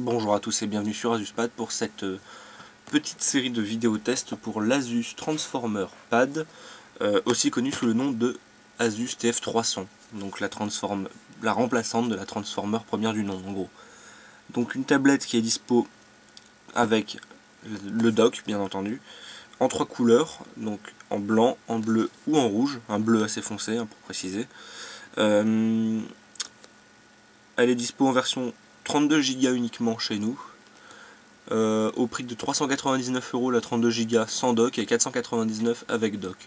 Bonjour à tous et bienvenue sur AsusPad pour cette petite série de vidéos tests pour l'Asus Transformer Pad, aussi connu sous le nom de Asus TF300, donc la remplaçante de la Transformer première du nom en gros. Donc une tablette qui est dispo avec le dock bien entendu, en 3 couleurs, donc en blanc, en bleu ou en rouge, un bleu assez foncé pour préciser. Elle est dispo en version 32 Go uniquement chez nous, au prix de 399 € la 32 Go sans dock et 499 avec dock.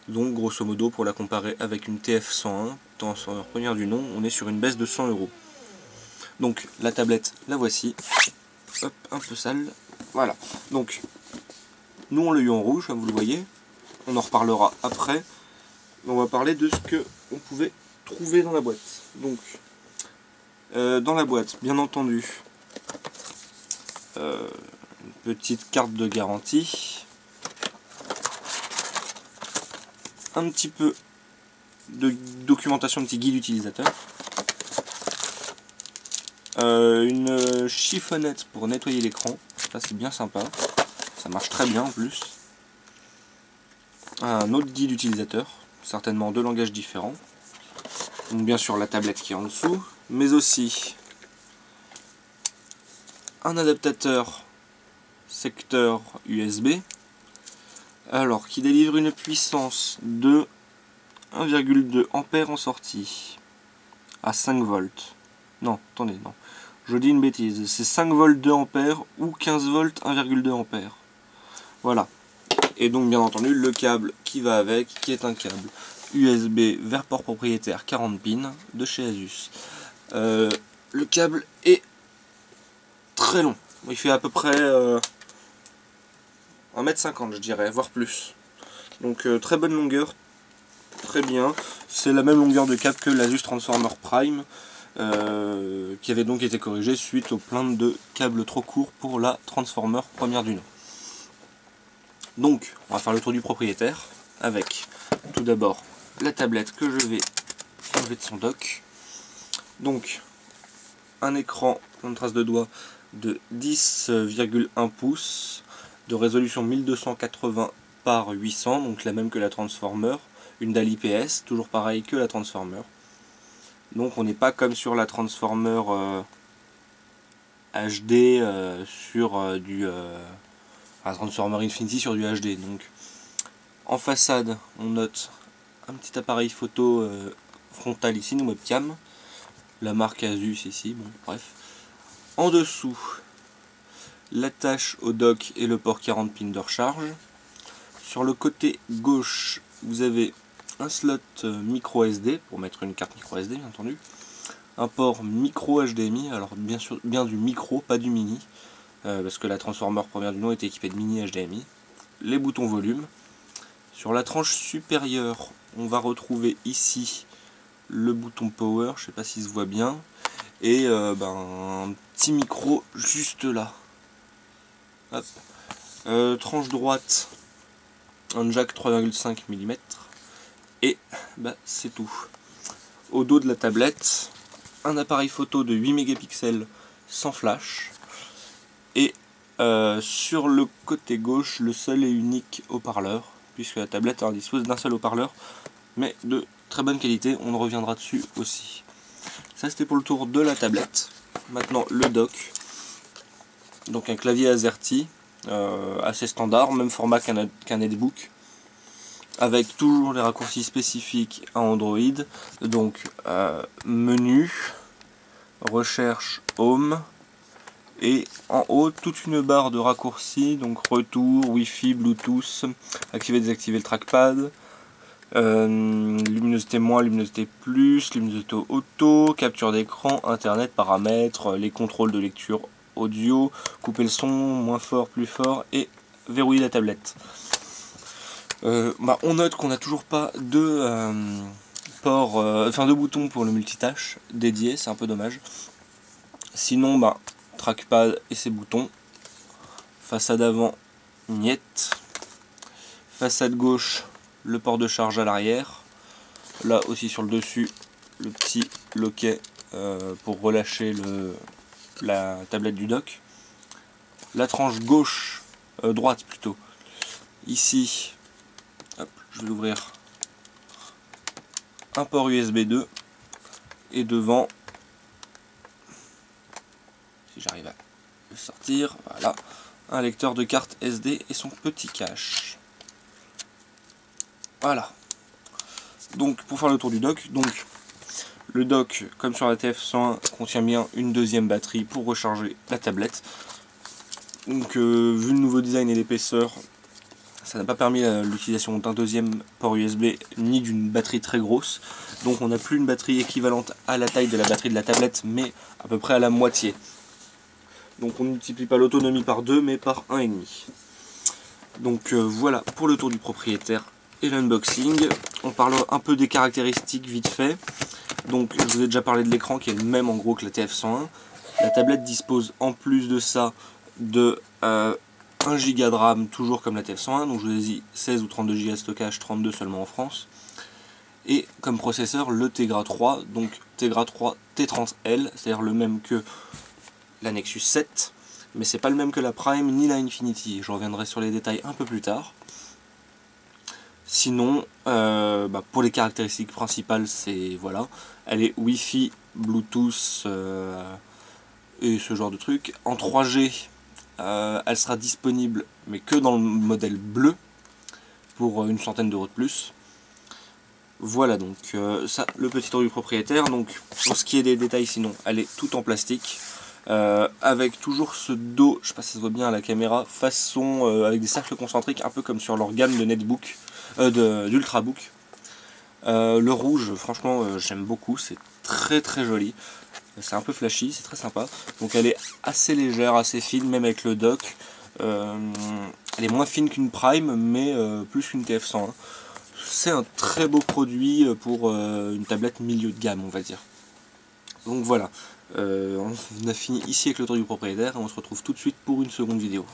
Donc grosso modo, pour la comparer avec une TF101, dans sa première du nom, on est sur une baisse de 100 €. Donc la tablette, la voici. Hop, un peu sale. Voilà. Donc nous on l'a eu en rouge, comme vous le voyez. On en reparlera après. On va parler de ce que on pouvait trouver dans la boîte. Donc dans la boîte, bien entendu, une petite carte de garantie, un petit peu de documentation, un petit guide utilisateur, une chiffonnette pour nettoyer l'écran, ça c'est bien sympa, ça marche très bien en plus, un autre guide utilisateur, certainement deux langages différents, donc bien sûr la tablette qui est en dessous, mais aussi un adaptateur secteur USB, alors qui délivre une puissance de 1,2 A en sortie à 5 volts. Non, attendez, non. Je dis une bêtise. C'est 5 volts 2 A ou 15 volts 1,2 A. Voilà. Et donc bien entendu le câble qui va avec, qui est un câble USB vers port propriétaire 40 pins de chez Asus. Le câble est très long. Il fait à peu près 1,50 m je dirais, voire plus. Donc très bonne longueur, très bien. C'est la même longueur de câble que l'Asus Transformer Prime, qui avait donc été corrigé suite aux plaintes de câbles trop courts pour la Transformer première du nom. Donc on va faire le tour du propriétaire avec tout d'abord la tablette que je vais enlever de son dock. Donc un écran, plein de traces de doigts, de 10,1 pouces, de résolution 1280 par 800, donc la même que la Transformer, une dalle IPS, toujours pareil que la Transformer. Donc on n'est pas comme sur la Transformer HD sur la Transformer Infinity sur du HD. Donc en façade, on note un petit appareil photo frontal ici, une webcam, la marque Asus ici, bon bref. En dessous, l'attache au dock et le port 40 pins de recharge. Sur le côté gauche, vous avez un slot micro SD pour mettre une carte micro SD bien entendu, un port micro HDMI, alors bien sûr bien du micro, pas du mini, parce que la Transformer première du nom était équipée de mini HDMI, les boutons volume. Sur la tranche supérieure, on va retrouver ici le bouton power, je sais pas s'il se voit bien, et un petit micro juste là. Hop. Tranche droite, un jack 3,5 mm, et c'est tout. Au dos de la tablette, un appareil photo de 8 mégapixels sans flash, et sur le côté gauche, le seul et unique haut-parleur, puisque la tablette dispose d'un seul haut-parleur, mais de très bonne qualité, on reviendra dessus aussi. Ça c'était pour le tour de la tablette. Maintenant le dock, donc un clavier AZERTY, assez standard, même format qu'un netbook, avec toujours les raccourcis spécifiques à Android, donc menu, recherche, home, et en haut toute une barre de raccourcis, donc retour, wifi, bluetooth, activer, désactiver le trackpad, luminosité moins, luminosité plus, luminosité auto, capture d'écran, internet, paramètres, les contrôles de lecture audio, couper le son, moins fort, plus fort, et verrouiller la tablette. On note qu'on n'a toujours pas de de boutons pour le multitâche dédié, c'est un peu dommage. Sinon, trackpad et ses boutons. Façade avant, niet. Façade gauche, le port de charge à l'arrière. Là aussi sur le dessus, le petit loquet pour relâcher la tablette du dock. La tranche gauche, droite plutôt, ici, hop, je vais l'ouvrir, un port USB 2, et devant, si j'arrive à le sortir, voilà, un lecteur de carte SD et son petit cache. Voilà. Donc pour faire le tour du dock, donc le dock, comme sur la TF101, contient bien une deuxième batterie pour recharger la tablette. Donc vu le nouveau design et l'épaisseur, ça n'a pas permis l'utilisation d'un deuxième port USB ni d'une batterie très grosse. Donc on n'a plus une batterie équivalente à la taille de la batterie de la tablette, mais à peu près à la moitié. Donc on ne multiplie pas l'autonomie par 2, mais par 1,5. Donc voilà pour le tour du propriétaire et l'unboxing. On parle un peu des caractéristiques vite fait. Donc je vous ai déjà parlé de l'écran qui est le même en gros que la TF101. La tablette dispose en plus de ça de 1 Go de RAM, toujours comme la TF101. Donc je vous ai dit 16 ou 32 Go de stockage, 32 seulement en France. Et comme processeur le Tegra 3, donc Tegra 3 T30L, c'est-à-dire le même que la Nexus 7, mais c'est pas le même que la Prime ni la Infinity. Je reviendrai sur les détails un peu plus tard. Sinon, pour les caractéristiques principales, c'est voilà, elle est Wi-Fi, Bluetooth et ce genre de trucs. En 3G, elle sera disponible, mais que dans le modèle bleu, pour une centaine d'euros de plus. Voilà donc ça, le petit tour du propriétaire. Donc pour ce qui est des détails, sinon, elle est toute en plastique. Avec toujours ce dos, je sais pas si ça se voit bien à la caméra, façon avec des cercles concentriques, un peu comme sur leur gamme de netbook, d'ultrabook. Le rouge, franchement, j'aime beaucoup, c'est très très joli. C'est un peu flashy, c'est très sympa. Donc elle est assez légère, assez fine, même avec le dock. Elle est moins fine qu'une Prime, mais plus qu'une TF101. C'est un très beau produit pour une tablette milieu de gamme, on va dire. Donc voilà, on a fini ici avec le tour du propriétaire et on se retrouve tout de suite pour une seconde vidéo.